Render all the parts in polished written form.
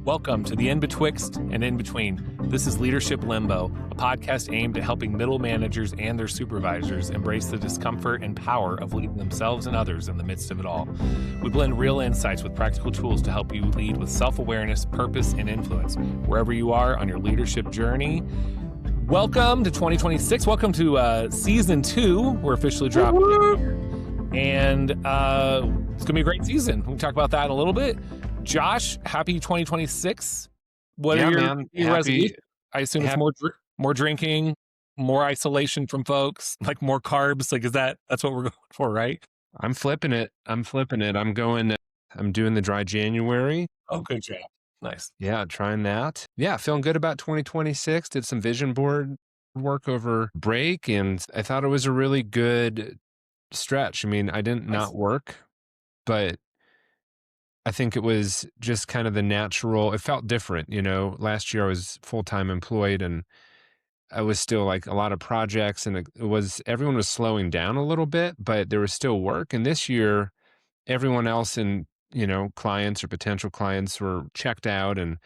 Welcome to the In Betwixt and In Between. This is Leadership Limbo, a podcast aimed at helping middle managers and their supervisors embrace the discomfort and power of leading themselves and others in the midst of it all. We blend real insights with practical tools to help you lead with self-awareness, purpose, and influence, wherever you are on your leadership journey. Welcome to 2026. Welcome to Season 2. We're officially dropping it here. And it's going to be a great season. We can talk about that in a little bit. Josh, happy 2026. What are your resolutions? I assume it's more drinking, more isolation from folks, like more carbs. Like, that's what we're going for, right? I'm flipping it. I'm doing the dry January. Oh, good job. Nice. Yeah, trying that. Yeah, feeling good about 2026. Did some vision board work over break, and I thought it was a really good stretch. I mean, I didn't not work, but I think it was just kind of the natural, it felt different, last year I was full-time employed and I was still like a lot of projects and everyone was slowing down a little bit, but there was still work. And this year, everyone else in, clients or potential clients were checked out and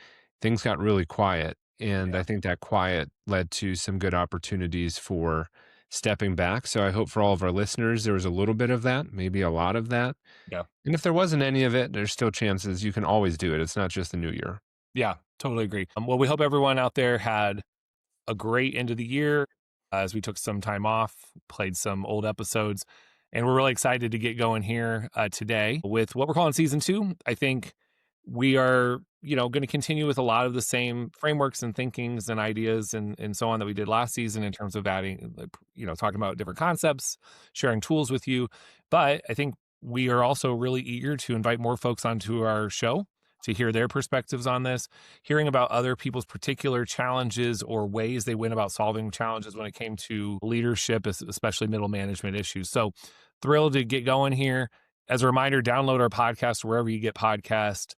things got really quiet. And I think that quiet led to some good opportunities for stepping back. So I hope for all of our listeners, there was a little bit of that, maybe a lot of that. Yeah. And if there wasn't any of it, there's still chances you can always do it. It's not just the new year. Yeah, totally agree. Well, we hope everyone out there had a great end of the year as we took some time off, played some old episodes, and we're really excited to get going here today with what we're calling Season 2. I think we are, going to continue with a lot of the same frameworks and thinkings and ideas and so on that we did last season in terms of adding, talking about different concepts, sharing tools with you. But I think we are also really eager to invite more folks onto our show to hear their perspectives on this, hearing about other people's particular challenges or ways they went about solving challenges when it came to leadership, especially middle management issues. So thrilled to get going here. As a reminder, download our podcast wherever you get podcasts.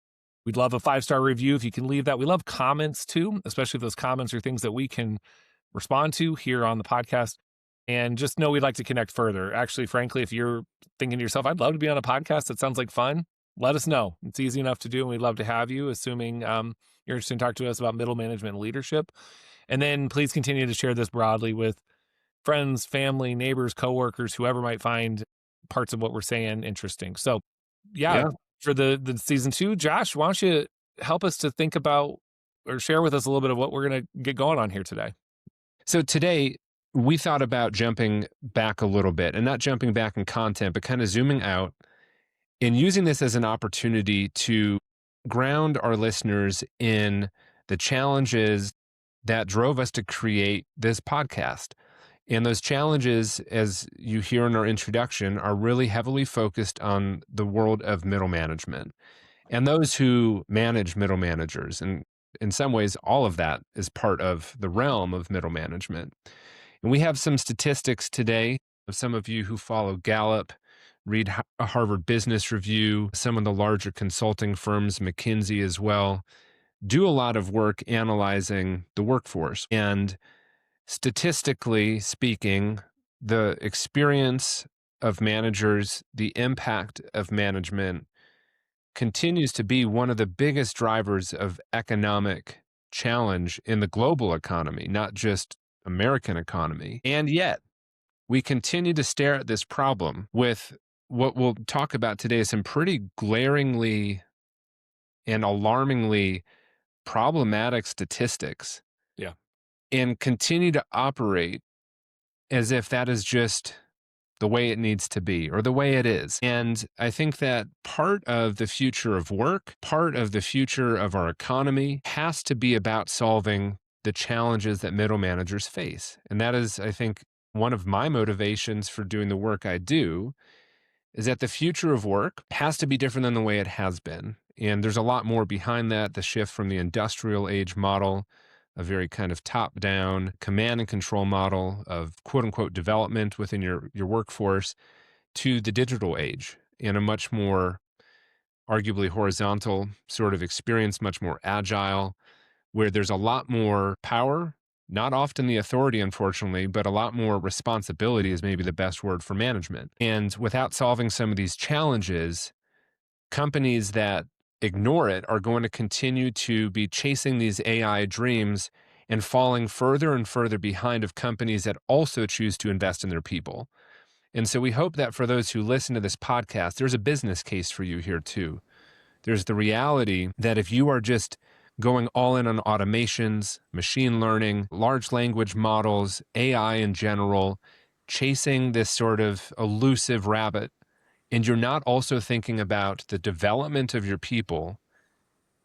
We'd love a 5-star review if you can leave that. We love comments too, especially if those comments are things that we can respond to here on the podcast. And just know we'd like to connect further. Actually, frankly, if you're thinking to yourself, I'd love to be on a podcast that sounds like fun, let us know. It's easy enough to do, and we'd love to have you, assuming you're interested in talking to us about middle management and leadership. And then please continue to share this broadly with friends, family, neighbors, coworkers, whoever might find parts of what we're saying interesting. So, yeah. For the Season 2, Josh, why don't you help us to think about or share with us a little bit of what we're going to get going on here today? So today, we thought about jumping back a little bit, and not jumping back in content, but kind of zooming out and using this as an opportunity to ground our listeners in the challenges that drove us to create this podcast. And those challenges, as you hear in our introduction, are really heavily focused on the world of middle management and those who manage middle managers. And in some ways, all of that is part of the realm of middle management. And we have some statistics today. Some of you who follow Gallup, read a Harvard Business Review, some of the larger consulting firms, McKinsey as well, do a lot of work analyzing the workforce. And statistically speaking, the experience of managers, the impact of management continues to be one of the biggest drivers of economic challenge in the global economy, not just American economy. And yet, we continue to stare at this problem with what we'll talk about today, some pretty glaringly and alarmingly problematic statistics. Yeah. And continue to operate as if that is just the way it needs to be or the way it is. And I think that part of the future of work, part of the future of our economy has to be about solving the challenges that middle managers face. And that is, I think, one of my motivations for doing the work I do, is that the future of work has to be different than the way it has been. And there's a lot more behind that, the shift from the industrial age model, a very kind of top-down command and control model of quote-unquote development within your workforce, to the digital age and a much more arguably horizontal sort of experience, much more agile, where there's a lot more power, not often the authority, unfortunately, but a lot more responsibility is maybe the best word for management. And without solving some of these challenges, companies that ignore it are going to continue to be chasing these AI dreams and falling further and further behind of companies that also choose to invest in their people. And so we hope that for those who listen to this podcast, there's a business case for you here too. There's the reality that if you are just going all in on automations, machine learning, large language models, AI in general, chasing this sort of elusive rabbit, and you're not also thinking about the development of your people,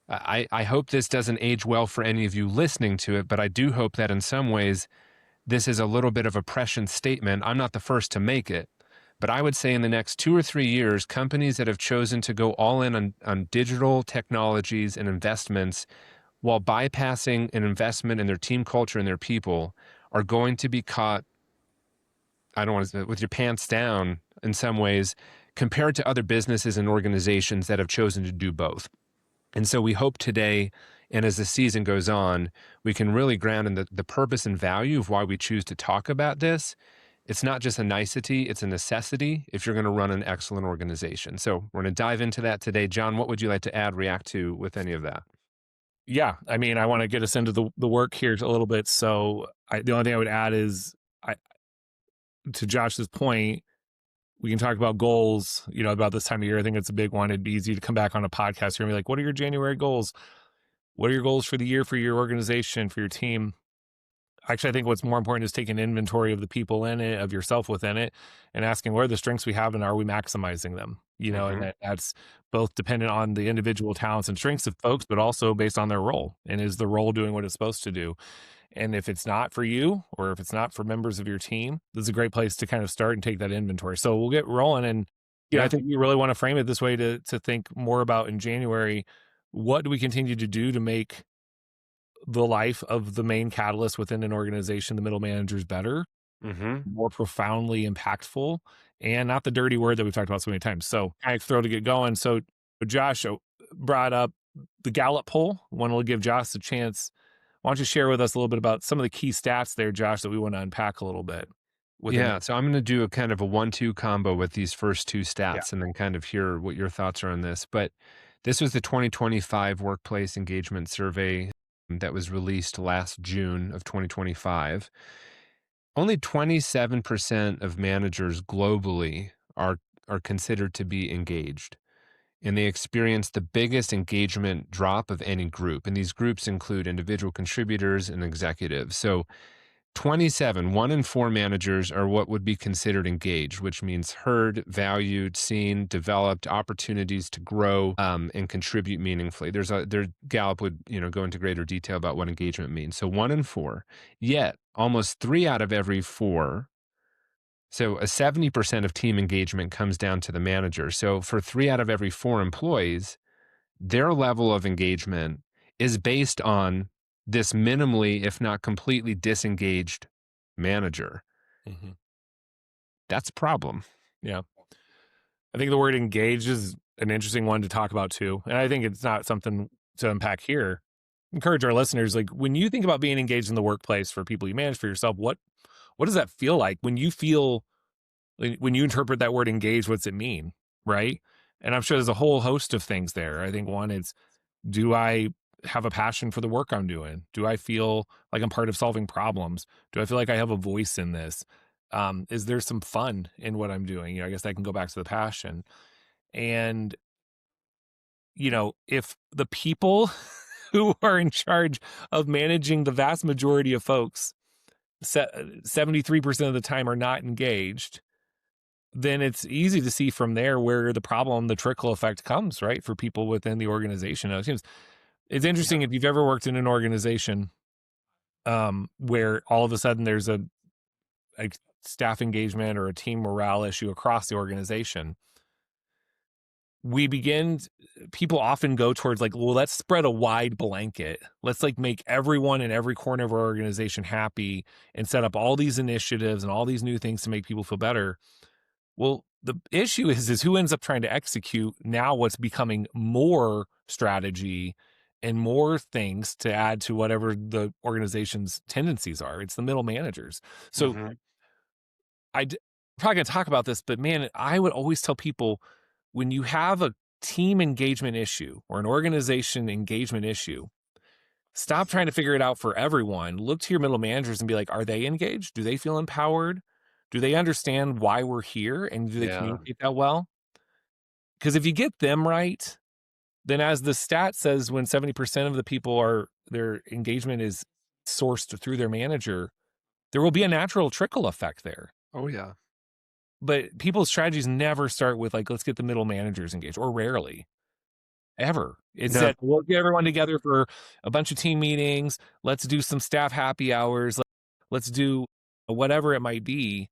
I hope this doesn't age well for any of you listening to it, but I do hope that in some ways this is a little bit of a prescient statement. I'm not the first to make it, but I would say in the next 2 or 3 years, companies that have chosen to go all in on digital technologies and investments while bypassing an investment in their team culture and their people are going to be caught, I don't want to, with your pants down in some ways, compared to other businesses and organizations that have chosen to do both. And so we hope today, and as the season goes on, we can really ground in the purpose and value of why we choose to talk about this. It's not just a nicety, it's a necessity if you're going to run an excellent organization. So we're going to dive into that today. John, what would you like to add, react to with any of that? Yeah, I mean, I want to get us into the work here a little bit. So the only thing I would add is, I, to Josh's point, we can talk about goals, about this time of year. I think it's a big one. It'd be easy to come back on a podcast here and be like, what are your January goals? What are your goals for the year, for your organization, for your team? Actually, I think what's more important is taking inventory of the people in it, of yourself within it, and asking what are the strengths we have and are we maximizing them? And Mm-hmm. that's both dependent on the individual talents and strengths of folks, but also based on their role. And is the role doing what it's supposed to do? And if it's not for you, or if it's not for members of your team, this is a great place to kind of start and take that inventory. So we'll get rolling. And I Yeah. think we really want to frame it this way to think more about in January, what do we continue to do to make the life of the main catalyst within an organization, the middle managers, better, Mm-hmm. more profoundly impactful, and not the dirty word that we've talked about so many times. So I'm thrilled to get going. So Josh brought up the Gallup poll. I want to give Josh a chance. Why don't you share with us a little bit about some of the key stats there, Josh, that we want to unpack a little bit within Yeah. So I'm going to do a kind of a 1-2 combo with these first two yeah. stats and then kind of hear what your thoughts are on this. But this was the 2025 Workplace Engagement Survey that was released last June of 2025. Only 27% of managers globally are considered to be engaged, and they experience the biggest engagement drop of any group. And these groups include individual contributors and executives. So 27, 1 in 4 managers are what would be considered engaged, which means heard, valued, seen, developed, opportunities to grow and contribute meaningfully. Gallup would go into greater detail about what engagement means. So 1 in 4, yet almost 3 out of every 4. So a 70% of team engagement comes down to the manager. So for 3 out of every 4 employees, their level of engagement is based on this minimally, if not completely disengaged manager. Mhm. That's a problem. Yeah. I think the word engage is an interesting one to talk about too. And I think it's not something to unpack here. Encourage our listeners, like when you think about being engaged in the workplace for people you manage, for yourself, what does that feel like when you feel, like, when you interpret that word engage? What's it mean? Right. And I'm sure there's a whole host of things there. I think one is, do I have a passion for the work I'm doing? Do I feel like I'm part of solving problems? Do I feel like I have a voice in this? Is there some fun in what I'm doing? I guess that can go back to the passion. And, if the people who are in charge of managing the vast majority of folks 73% of the time are not engaged, then it's easy to see from there where the trickle effect comes, right? For people within the organization. It's interesting if you've ever worked in an organization where all of a sudden there's a staff engagement or a team morale issue across the organization. People often go towards like, well, let's spread a wide blanket. Let's like make everyone in every corner of our organization happy and set up all these initiatives and all these new things to make people feel better. Well, the issue is who ends up trying to execute now what's becoming more strategy and more things to add to whatever the organization's tendencies are. It's the middle managers. So Mhm. I'm probably going to talk about this, but man, I would always tell people, when you have a team engagement issue or an organization engagement issue, stop trying to figure it out for everyone. Look to your middle managers and be like, are they engaged? Do they feel empowered? Do they understand why we're here? And do they Yeah. communicate that well? Because if you get them right, then as the stat says, when 70% of the people are their engagement is sourced through their manager, there will be a natural trickle effect there. Oh, yeah. But people's strategies never start with like, let's get the middle managers engaged, or rarely, ever. It's No. that we'll get everyone together for a bunch of team meetings. Let's do some staff happy hours. Let's do whatever it might be.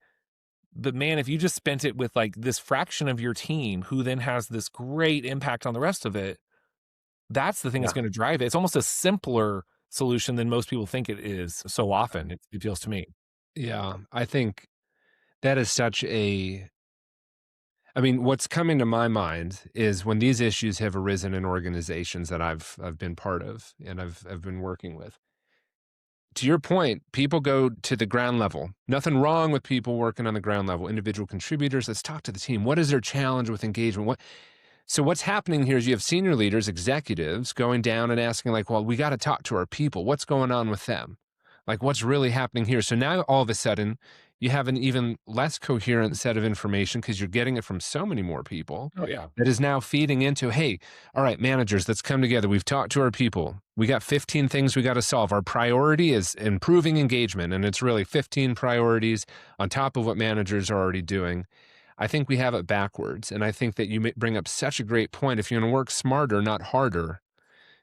But man, if you just spent it with like this fraction of your team who then has this great impact on the rest of it, that's the thing that's Yeah. going to drive it. It's almost a simpler solution than most people think it is so often, it feels to me. Yeah. I think that is such a I mean, what's coming to my mind is when these issues have arisen in organizations that I've been part of and I've been working with. To your point, people go to the ground level. Nothing wrong with people working on the ground level, individual contributors. Let's talk to the team. What is their challenge with engagement? So what's happening here is you have senior leaders, executives going down and asking like, well, we got to talk to our people. What's going on with them? Like what's really happening here? So now all of a sudden you have an even less coherent set of information because you're getting it from so many more people Oh yeah. that is now feeding into, hey, all right, managers, let's come together. We've talked to our people. We got 15 things we got to solve. Our priority is improving engagement. And it's really 15 priorities on top of what managers are already doing. I think we have it backwards. And I think that you bring up such a great point. If you're going to work smarter, not harder,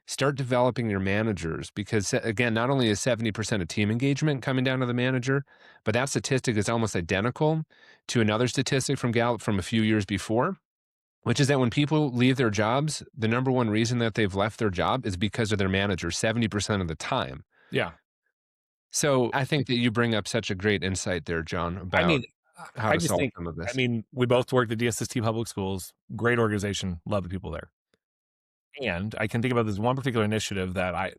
start developing your managers because, again, not only is 70% of team engagement coming down to the manager, but that statistic is almost identical to another statistic from Gallup from a few years before, which is that when people leave their jobs, the number one reason that they've left their job is because of their manager 70% of the time. Yeah. So I think that you bring up such a great insight there, John, I about mean, how I to just solve think, some of I this. mean, we both worked at DSST Public Schools, great organization, love the people there. And I can think about this one particular initiative that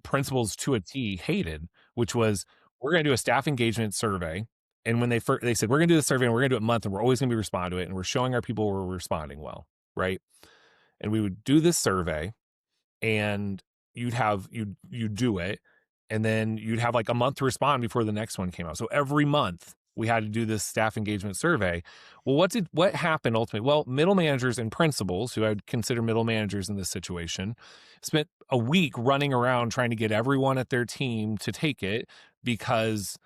principals to a T hated, which was we're going to do a staff engagement survey. And when they said, we're going to do the survey and we're going to do it a month and we're always going to be respond to it. And we're showing our people we're responding well. Right. And we would do this survey and you'd do it and then you'd have like a month to respond before the next one came out. So every month we had to do this staff engagement survey. Well, what happened ultimately? Well, middle managers and principals, who I would consider middle managers in this situation, spent a week running around trying to get everyone at their team to take it because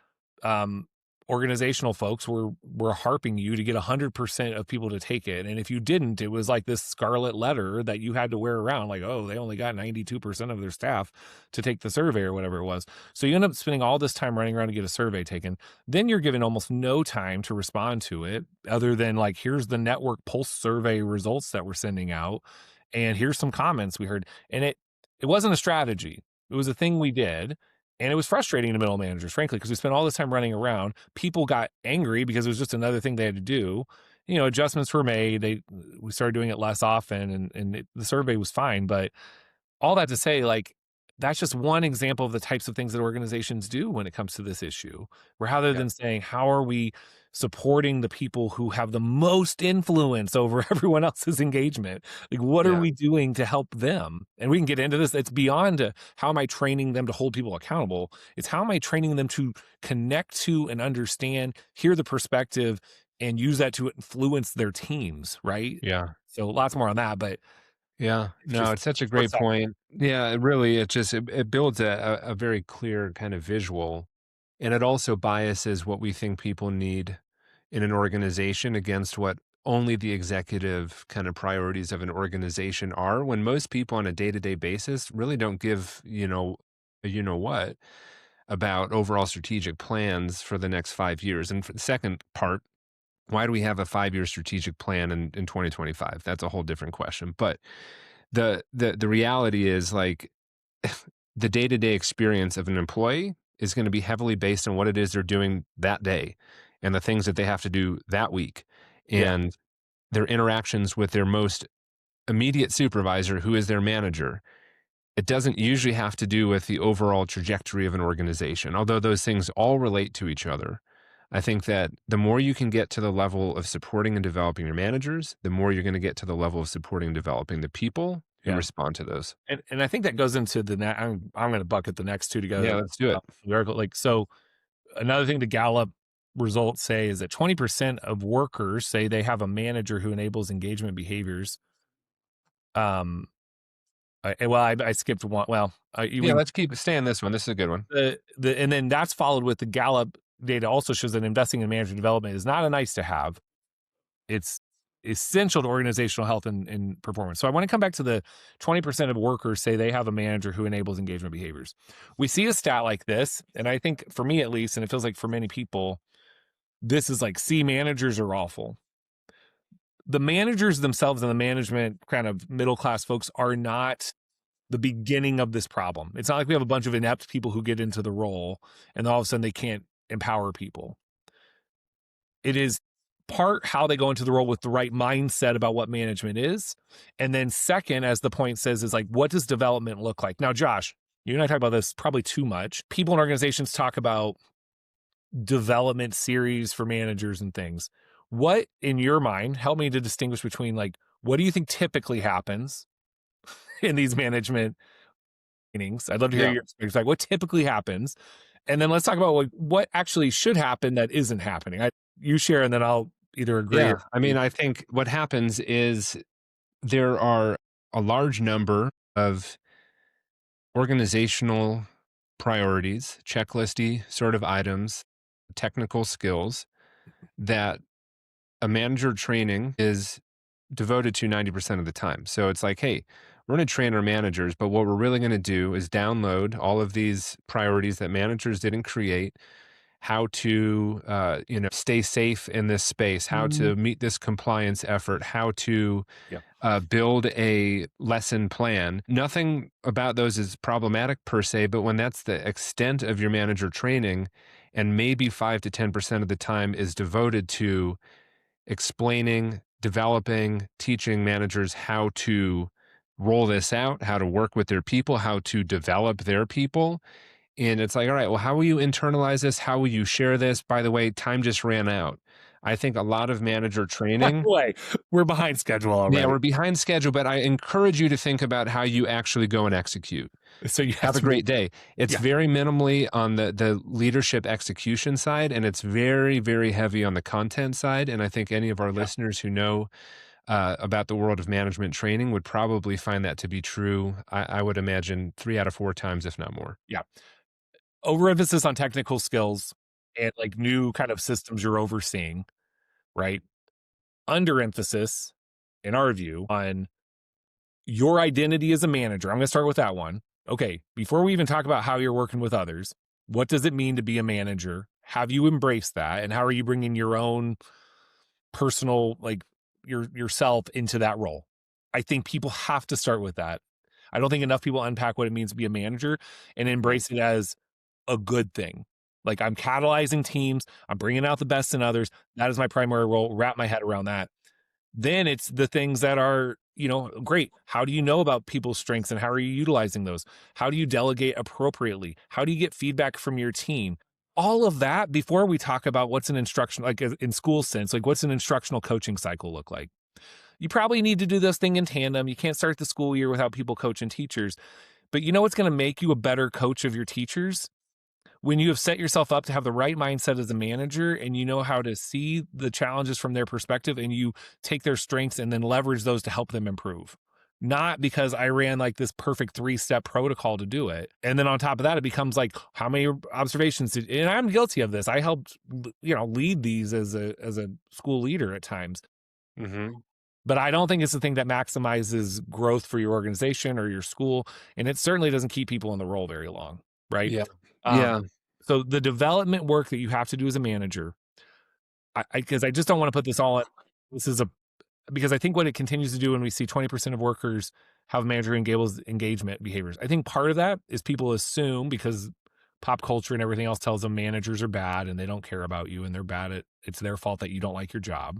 um organizational folks were harping you to get 100% of people to take it, and if you didn't, it was like this scarlet letter that you had to wear around, like, oh, they only got 92% of their staff to take the survey or whatever it was. So you end up spending all this time running around to get a survey taken. Then you're given almost no time to respond to it other than like, here's the network pulse survey results that we're sending out, and here's some comments we heard. And it wasn't a strategy, it was a thing we did. And it was frustrating to middle managers, frankly, because we spent all this time running around. People got angry because it was just another thing they had to do. You know, adjustments were made. We started doing it less often, and the survey was fine. But all that to say, like, that's just one example of the types of things that organizations do when it comes to this issue, where rather Yeah. than saying, how are we supporting the people who have the most influence over everyone else's engagement? Like, what are Yeah. we doing to help them? And we can get into this. It's beyond how am I training them to hold people accountable? It's how am I training them to connect to and understand, hear the perspective, and use that to influence their teams, right? Yeah. So lots more on that, but Yeah, it's no, just it's such a short great side. point. Yeah, it really, it builds a very clear kind of visual, and it also biases what we think people need in an organization against what only the executive kind of priorities of an organization are. When most people on a day-to-day basis really don't give, you know what about overall strategic plans for the next 5 years. And for the second part, why do we have a 5-year strategic plan in 2025? That's a whole different question. But the reality is like the day-to-day experience of an employee is going to be heavily based on what it is they're doing that day and the things that they have to do that week Yeah. and their interactions with their most immediate supervisor who is their manager. It doesn't usually have to do with the overall trajectory of an organization, although those things all relate to each other. I think that the more you can get to the level of supporting and developing your managers, the more you're going to get to the level of supporting and developing the people who Yeah. respond to those. And I think that goes into I'm going to bucket the next two together. Yeah, let's do it. The article, like, so another thing the Gallup results say is that 20% of workers say they have a manager who enables engagement behaviors. Um, I skipped one. Well, Yeah, let's keep stay on this one. This is a good one. and then that's followed with the Gallup data also shows that investing in manager development is not a nice to have. It's essential to organizational health and performance. So I want to come back to the 20% of workers say they have a manager who enables engagement behaviors. We see a stat like this, and I think for me at least, and it feels like for many people, this is like, see, managers are awful. The managers themselves and the management kind of middle class folks are not the beginning of this problem. It's not like we have a bunch of inept people who get into the role and all of a sudden they can't empower people. It is part how they go into the role with the right mindset about what management is. And then second, as the point says, is like, what does development look like? Now, Josh, you and I talk about this probably too much. People in organizations talk about development series for managers and things. What, in your mind, help me to distinguish between, like, what do you think typically happens in these management trainings? I'd love to hear Yeah. your experience. Like, what typically happens? And then let's talk about what actually should happen that isn't happening. You share, and then I'll either agree Yeah. or I mean, I think what happens is there are a large number of organizational priorities, checklisty sort of items, technical skills that a manager training is devoted to 90% of the time. So it's like, hey, we're going to train our managers, but what we're really going to do is download all of these priorities that managers didn't create, how to stay safe in this space, how Mhm. to meet this compliance effort, how to Yeah. build a lesson plan. Nothing about those is problematic per se, but when that's the extent of your manager training, and maybe 5 to 10% of the time is devoted to explaining, developing, teaching managers how to roll this out, how to work with their people, how to develop their people. And it's like, all right, well, how will you internalize this? How will you share this? By the way, time just ran out. I think a lot of manager By the training, way, we're behind schedule yeah, already. we're behind schedule, but I encourage you to think about how you actually go and execute. So you have Have a to make, great day. It's yeah, very minimally on the leadership execution side, and it's very, very heavy on the content side. And I think any of our yeah, listeners who know about the world of management training would probably find that to be true. I would imagine 3 out of 4 times, if not more. yeah. Overemphasis on technical skills and like new kind of systems you're overseeing, right? Underemphasis, in our view, on your identity as a manager. I'm going to start with that one. Okay, before we even talk about how you're working with others, what does it mean to be a manager? Have you embraced that? And how are you bringing your own personal, like, yourself into that role? I think people have to start with that. I don't think enough people unpack what it means to be a manager and Right. embrace it as a good thing. Like, I'm catalyzing teams, I'm bringing out the best in others. That is my primary role. Wrap my head around that. Then it's the things that are, great. How do you know about people's strengths and how are you utilizing those? How do you delegate appropriately? How do you get feedback from your team? All of that before we talk about what's an instruction, like in school sense, like what's an instructional coaching cycle look like? You probably need to do this thing in tandem. You can't start the school year without people coaching teachers. But you know what's going to make you a better coach of your teachers? When you have set yourself up to have the right mindset as a manager and you know how to see the challenges from their perspective and you take their strengths and then leverage those to help them improve. Not because I ran like this perfect 3-step protocol to do it. And then on top of that, it becomes like, how many observations did, and I'm guilty of this. I helped, lead these as a school leader at times. Hmm. But I don't think it's the thing that maximizes growth for your organization or your school. And it certainly doesn't keep people in the role very long. Right. Yeah. Um, Yeah. so the development work that you have to do as a manager, because I just don't want to put this all in. This is a because I think what it continues to do when we see 20% of workers have manager engagement behaviors. I think part of that is people assume because pop culture and everything else tells them managers are bad and they don't care about you and they're bad at it's their fault that you don't like your job.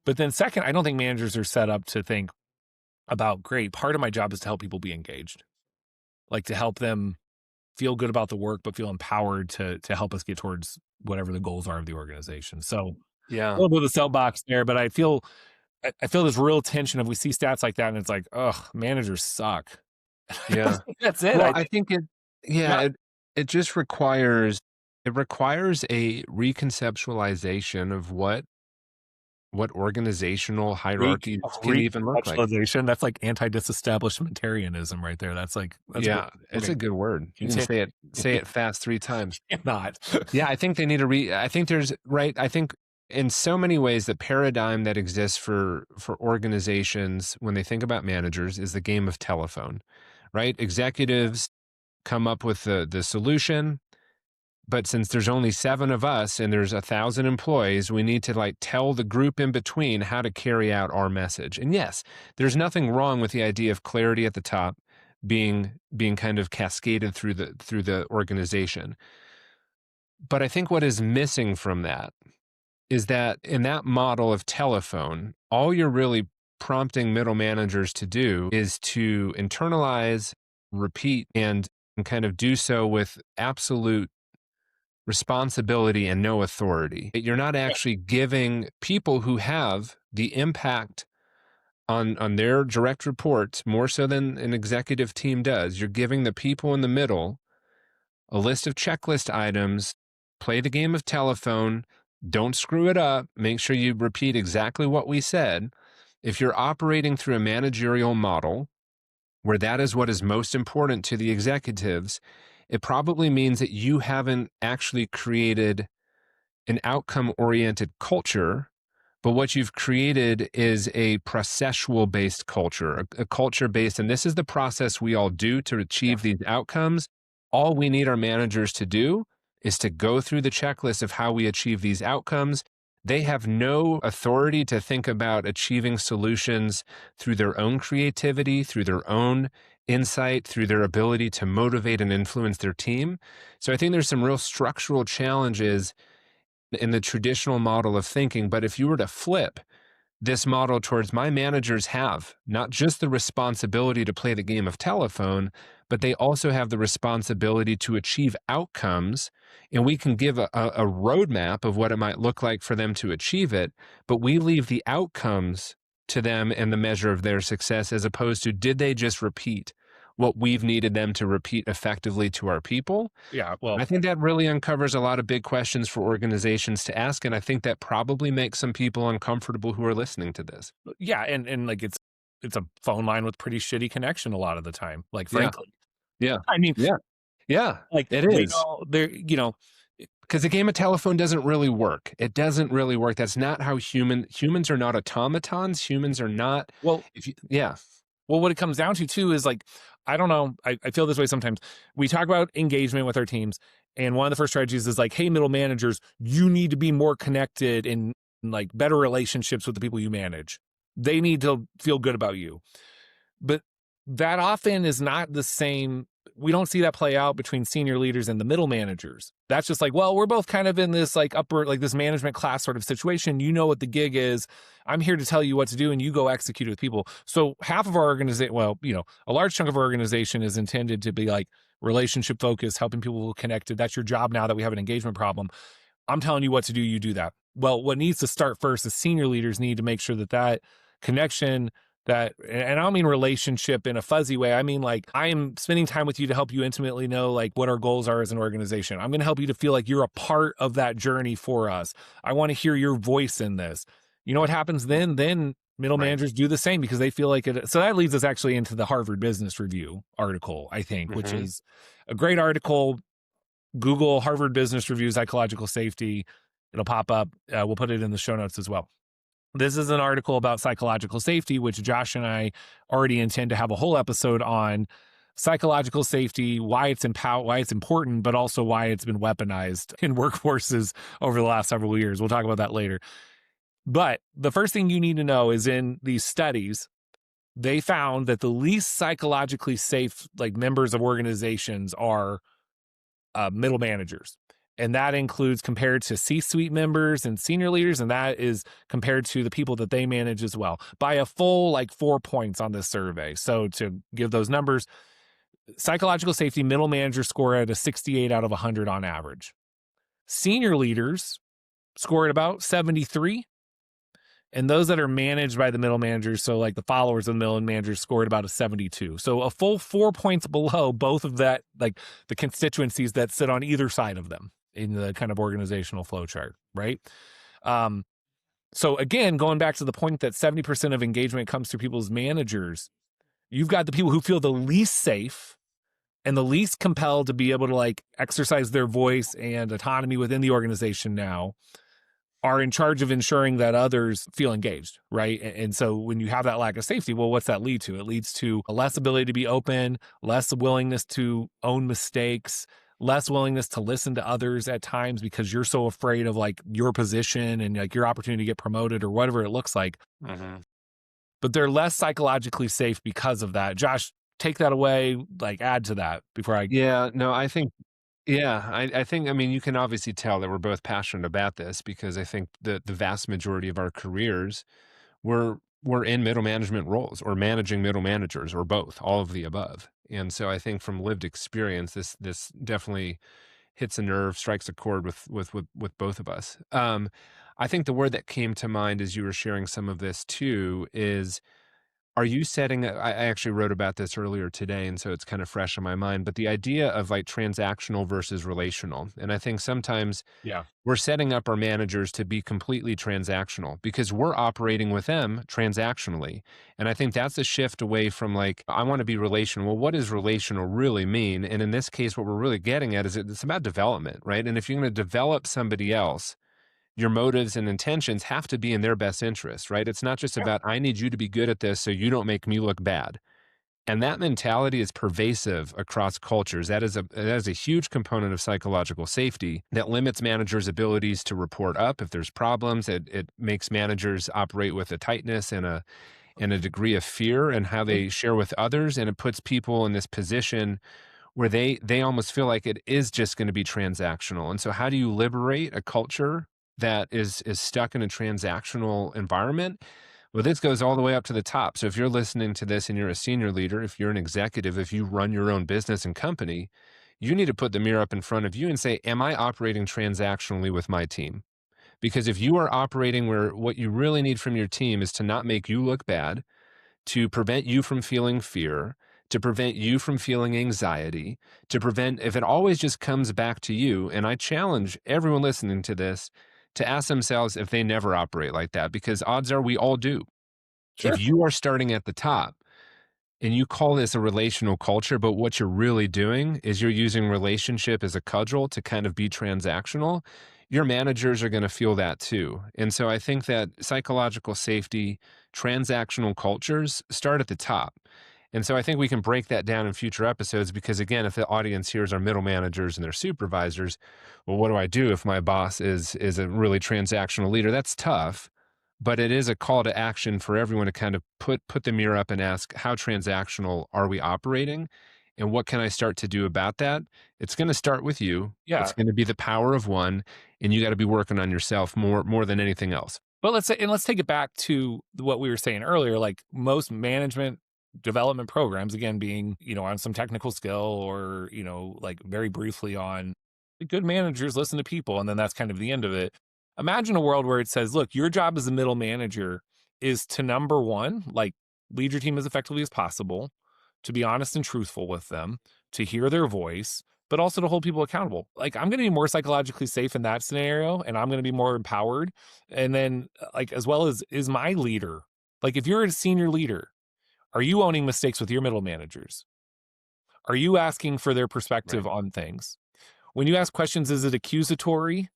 But then second, I don't think managers are set up to think about great. Part of my job is to help people be engaged, like to help them. feel good about the work, but feel empowered to help us get towards whatever the goals are of the organization. So a Yeah. little bit of the soapbox there, but I feel this real tension if we see stats like that, and it's like, ugh, managers suck. Yeah. That's it. Well, I I think think yeah, yeah, it just requires a reconceptualization of what organizational hierarchies can even look like. reconceptualization. That's like anti-disestablishmentarianism right there. That's a good Yeah, it's okay. a good word. You can Continue. say it fast 3 times. Not. Yeah, I think they need to I think there's right, I think in so many ways the paradigm that exists for organizations when they think about managers is the game of telephone, right? Executives come up with the solution, but since there's only 7 of us and there's 1,000 employees, we need to like tell the group in between how to carry out our message. And yes, there's nothing wrong with the idea of clarity at the top being kind of cascaded through the organization. But I think what is missing from that is that in that model of telephone, all you're really prompting middle managers to do is to internalize, repeat, and kind of do so with absolute responsibility and no authority. You're not actually giving people who have the impact on their direct reports more so than an executive team does. You're giving the people in the middle a list of checklist items, play the game of telephone, don't screw it up, make sure you repeat exactly what we said. If you're operating through a managerial model where that is what is most important to the executives, it probably means that you haven't actually created an outcome oriented culture, but what you've created is a processual based culture, a culture based, and this is the process we all do to Yeah. achieve these outcomes. All we need our managers to do is to go through the checklist of how we achieve these outcomes. They have no authority to think about achieving solutions through their own creativity, through their own insight, through their ability to motivate and influence their team. So I think there's some real structural challenges in the traditional model of thinking. But if you were to flip this model towards my managers have not just the responsibility to play the game of telephone, but they also have the responsibility to achieve outcomes. And we can give a roadmap of what it might look like for them to achieve it, but we leave the outcomes to them and the measure of their success as opposed to did they just repeat what we've needed them to repeat effectively to our people. Yeah. Well, I think that really uncovers a lot of big questions for organizations to ask. And I think that probably makes some people uncomfortable who are listening to this. yeah, and like it's a phone line with pretty shitty connection a lot of the time. Like Yeah. frankly, Yeah. I mean, Yeah. Yeah. like It they is. don't. They're Because the game of telephone doesn't really work. It doesn't really work. That's not how humans are not automatons. Humans are not, well, if you, yeah. well, what it comes down to too is like, I don't know. I feel this way sometimes. We talk about engagement with our teams, and one of the first strategies is like, hey, middle managers, you need to be more connected in like better relationships with the people you manage. They need to feel good about you. But that often is not the same. We don't see that play out between senior leaders and the middle managers. That's just like, well, we're both kind of in this like upper, like this management class sort of situation. You know what the gig is. I'm here to tell you what to do and you go execute it with people. So half of our organization, well, a large chunk of our organization is intended to be like relationship focused, helping people feel connected. That's your job now that we have an engagement problem. I'm telling you what to do, you do that. Well, what needs to start first is senior leaders need to make sure that that connection, that, and I don't mean relationship in a fuzzy way. I mean, like, I am spending time with you to help you intimately know like what our goals are as an organization. I'm going to help you to feel like you're a part of that journey for us. I want to hear your voice in this. You know what happens then? Then middle Right. managers do the same because they feel like it. So that leads us actually into the Harvard Business Review article, I think, which Hmm. is a great article. Google Harvard Business Review psychological safety. It'll pop up. We'll put it in the show notes as well. This is an article about psychological safety, which Josh and I already intend to have a whole episode on psychological safety, why it's important, but also why it's been weaponized in workforces over the last several years. We'll talk about that later. But the first thing you need to know is in these studies, they found that the least psychologically safe like members of organizations are middle managers. And that includes compared to C-suite members and senior leaders, and that is compared to the people that they manage as well by a full like 4 points on this survey. So to give those numbers, Psychological safety, middle managers score at a 68 out of 100 on average. Senior leaders score at about 73. And those that are managed by the middle managers, so like the followers of the middle managers, scored about a 72. So a full 4 points below both of that, like the constituencies that sit on either side of them in the kind of organizational flow chart, right? So again, going back to the point that 70% of engagement comes through people's managers, you've got the people who feel the least safe and the least compelled to be able to like exercise their voice and autonomy within the organization now are in charge of ensuring that others feel engaged, right? And so when you have that lack of safety, well, what's that lead to? It leads to a less ability to be open, less willingness to own mistakes, less willingness to listen to others at times because you're so afraid of like your position and like your opportunity to get promoted or whatever it looks like. Mm-hmm. But they're less psychologically safe because of that. Josh, take that away, like add to that before I. Yeah, no, I think yeah, I think, I mean, you can obviously tell that we're both passionate about this because I think the vast majority of our careers we're in middle management roles or managing middle managers or both, all of the above. And so I think from lived experience, this definitely hits a nerve, strikes a chord with both of us. I think the word that came to mind as you were sharing some of this too is, are you setting I actually wrote about this earlier today, and so it's kind of fresh in my mind, but the idea of like transactional versus relational. And I think sometimes Yeah. we're setting up our managers to be completely transactional because we're operating with them transactionally. And I think that's a shift away from like, I want to be relational. Well, what does relational really mean? And in this case, what we're really getting at is it's about development, right? And if you're going to develop somebody else, your motives and intentions have to be in their best interest, right? It's not just Yeah. about, I need you to be good at this so you don't make me look bad. And that mentality is pervasive across cultures. That is a huge component of psychological safety that limits managers' abilities to report up if there's problems. It makes managers operate with a tightness and a degree of fear in how they share with others, and it puts people in this position where they almost feel like it is just going to be transactional. And so how do you liberate a culture that is stuck in a transactional environment? Well, this goes all the way up to the top. So if you're listening to this and you're a senior leader, if you're an executive, if you run your own business and company, you need to put the mirror up in front of you and say, am I operating transactionally with my team? Because if you are operating where what you really need from your team is to not make you look bad, to prevent you from feeling fear, to prevent you from feeling anxiety, to prevent, if it always just comes back to you, and I challenge everyone listening to this to ask themselves if they never operate like that, because odds are we all do. If Sure. you are starting at the top and you call this a relational culture, but what you're really doing is you're using relationship as a cudgel to kind of be transactional, your managers are going to feel that too. And so I think that psychological safety, transactional cultures start at the top. And so I think we can break that down in future episodes because, again, if the audience hears our middle managers and their supervisors, well, what do I do if my boss is a really transactional leader? That's tough, but it is a call to action for everyone to kind of put the mirror up and ask, how transactional are we operating? And what can I start to do about that? It's going to start with you. It's Yeah. going to be the power of one, and you got to be working on yourself more than anything else. But let's take it back to what we were saying earlier. Like most management development programs, again, being on some technical skill or like very briefly on good managers listen to people, and then that's kind of the end of it. Imagine a world where it says, look, your job as a middle manager is to number one, like lead your team as effectively as possible, to be honest and truthful with them, to hear their voice, but also to hold people accountable. Like I'm going to be more psychologically safe in that scenario, and I'm going to be more empowered. And then, like, as well as is my leader. Like, if you're a senior leader, are you owning mistakes with your middle managers? Are you asking for their perspective Right. on things? When you ask questions, is it accusatory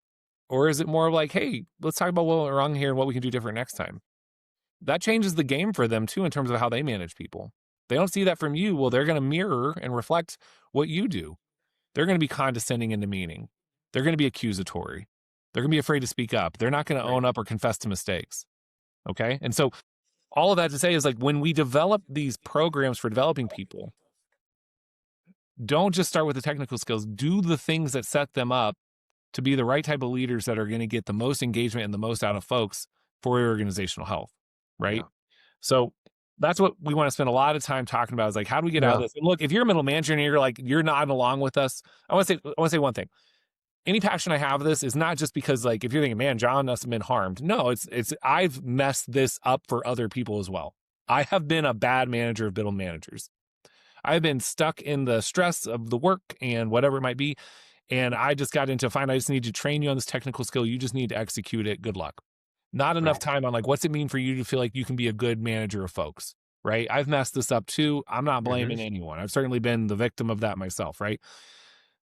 or is it more like, hey, let's talk about what went wrong here and what we can do different next time? That changes the game for them too in terms of how they manage people. They don't see that from you. Well, they're going to mirror and reflect what you do. They're going to be condescending and demeaning. They're going to be accusatory. They're going to be afraid to speak up. They're not going to Right. own up or confess to mistakes. Okay. And so all of that to say is like when we develop these programs for developing people, don't just start with the technical skills, do the things that set them up to be the right type of leaders that are going to get the most engagement and the most out of folks for your organizational health. Right. Yeah. So That's what we want to spend a lot of time talking about is like, how do we get out of Yeah. this? And look, if you're a middle manager and you're like, you're not along with us, I want to say one thing. Any passion I have of this is not just because like, if you're thinking, man, John must have been harmed. No, it's, I've messed this up for other people as well. I have been a bad manager of middle managers. I've been stuck in the stress of the work and whatever it might be. And I just got into fine. I just need to train you on this technical skill. You just need to execute it. Good luck. Not enough Right. time on like, what's it mean for you to feel like you can be a good manager of folks, right? I've messed this up too. I'm not Hmm. blaming anyone. I've certainly been the victim of that myself, right?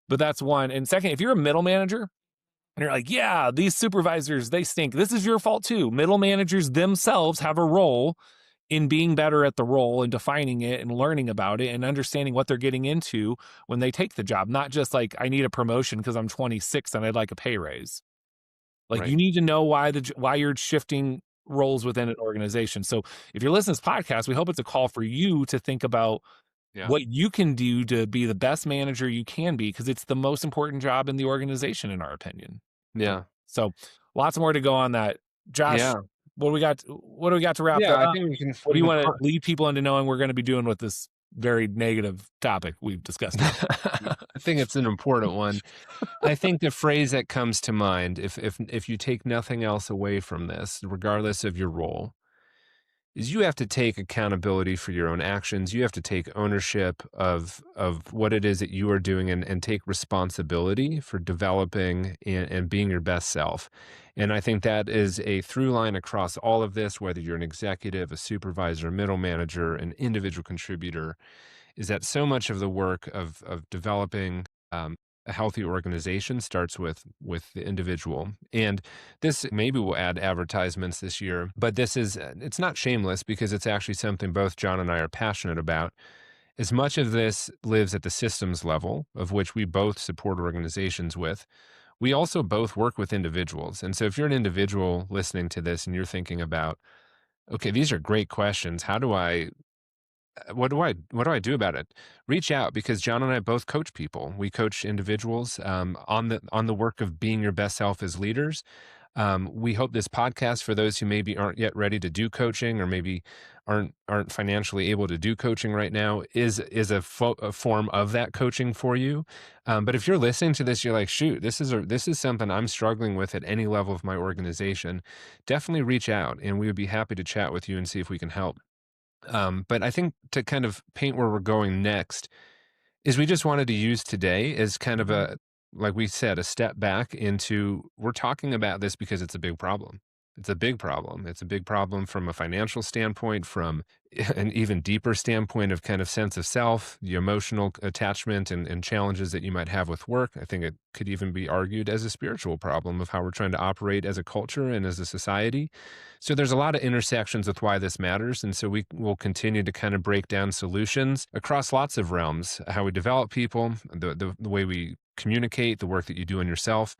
But that's one. And second, if you're a middle manager and you're like, yeah, these supervisors, they stink. This is your fault too. Middle managers themselves have a role in being better at the role and defining it and learning about it and understanding what they're getting into when they take the job, not just like, I need a promotion because I'm 26 and I'd like a pay raise. Like you Right. need to know why you're shifting roles within an organization. So if you're listening to this podcast, we hope it's a call for you to think about Yeah. what you can do to be the best manager you can be, because it's the most important job in the organization, in our opinion. Right. Yeah. So lots more to go on that. Josh, Yeah. what do we got to wrap Yeah. that I up? think we can, What do you want to close. lead people into knowing we're going to be doing with this very negative topic we've discussed today? I think it's an important one. I think the phrase that comes to mind, if you take nothing else away from this, regardless of your role, is you have to take accountability for your own actions. You have to take ownership of what it is that you are doing, and take responsibility for developing and being your best self. And I think that is a through line across all of this, whether you're an executive, a supervisor, a middle manager, an individual contributor, is that so much of the work of developing a healthy organization starts with the individual. And this maybe will add advertisements this year, but this is it's not shameless because it's actually something both John and I are passionate about. As much of this lives at the systems level, of which we both support organizations with, we also both work with individuals. And so if you're an individual listening to this and you're thinking about, okay, these are great questions. How do I what do I do about it? Reach out, because John and I both coach people. We coach individuals on the work of being your best self as leaders. We hope this podcast, for those who maybe aren't yet ready to do coaching, or maybe aren't financially able to do coaching right now, is a form of that coaching for you. But if you're listening to this, you're like, shoot, this is something I'm struggling with at any level of my organization. Definitely reach out, and we would be happy to chat with you and see if we can help. But I think to kind of paint where we're going next is we just wanted to use today as kind of like we said, a step back into, we're talking about this because it's a big problem. It's a big problem. It's a big problem from a financial standpoint, from an even deeper standpoint of kind of sense of self, the emotional attachment and challenges that you might have with work. I think it could even be argued as a spiritual problem of how we're trying to operate as a culture and as a society. So there's a lot of intersections with why this matters. And so we will continue to kind of break down solutions across lots of realms: how we develop people, the way we communicate, the work that you do on yourself.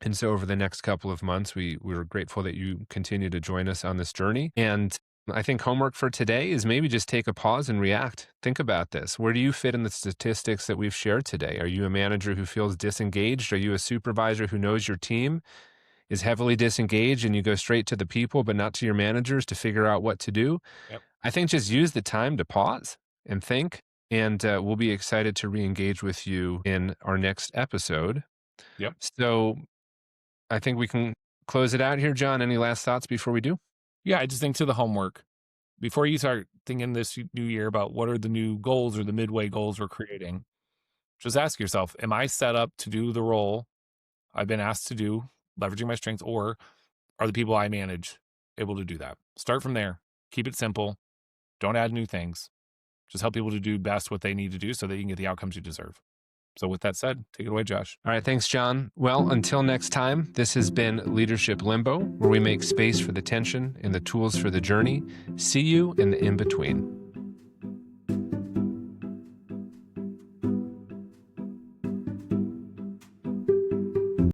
And so over the next couple of months, we were grateful that you continue to join us on this journey. And I think homework for today is maybe just take a pause and react. Think about this. Where do you fit in the statistics that we've shared today? Are you a manager who feels disengaged? Are you a supervisor who knows your team is heavily disengaged and you go straight to the people, but not to your managers to figure out what to do? Yep. I think just use the time to pause and think. And we'll be excited to re engage with you in our next episode. Yep. So I think we can close it out here, John. Any last thoughts before we do? Yeah. I just think to the homework before you start thinking this new year about what are the new goals or the midway goals we're creating. Just ask yourself, am I set up to do the role I've been asked to do, leveraging my strengths, or are the people I manage able to do that? Start from there. Keep it simple. Don't add new things. Just help people to do best what they need to do so that you can get the outcomes you deserve. So with that said, take it away, Josh. All right. Thanks, John. Well, until next time, this has been Leadership Limbo, where we make space for the tension and the tools for the journey. See you in the in between.